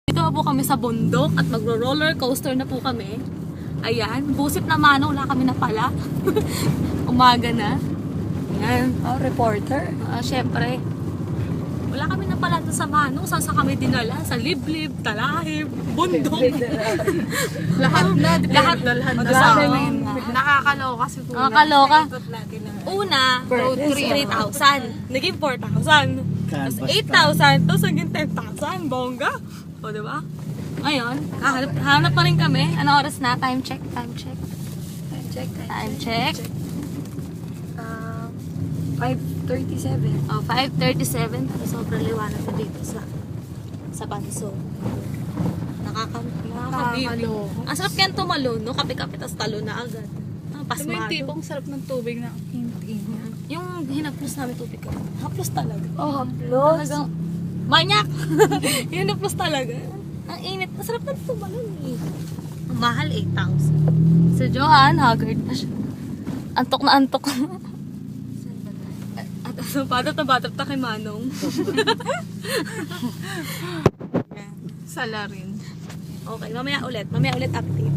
Dito po kami sa bundok at magro-roller coaster na po kami. Ayan, busip na mano, wala kami na pala. Umaga na. Ayan. Oh, reporter. Syempre. Wala kami na pala doon sa mano. Saan kami dinala? Sa liblib, talahib, bundok. Lahat na. Lahat na sa amin. Nakakaloka siguro. Nakakaloka. Ikot natin na. Una, road trip, 3,000. Naging 4,000. Tapos 8,000. Tapos naging 10,000. Bongga. O, diba? Ngayon, hanap pa rin kami. Ano oras na? Time check. Time check. 5:37. Oh, 5:37. Pero sobrang liwanag na dito sa Banso. Nakakabili. Ang sarap kaya tumalon, no? Kape-kape, tas talo na agad. Alam mo yung tipong sarap ng tubig na init. Yung hinaplos namin tubig ko. Haplos talaga. Oh, haplos. Talagang manyak! Yung haplos talaga. Ang init. Ang sarap na tumalon eh. Ang mahal, 8,000. Si Johan, haggard na siya. Antok na antok. At badat na badat na kay Manong. Sala rin. Okay, mamaya ulit. Mamaya ulit active.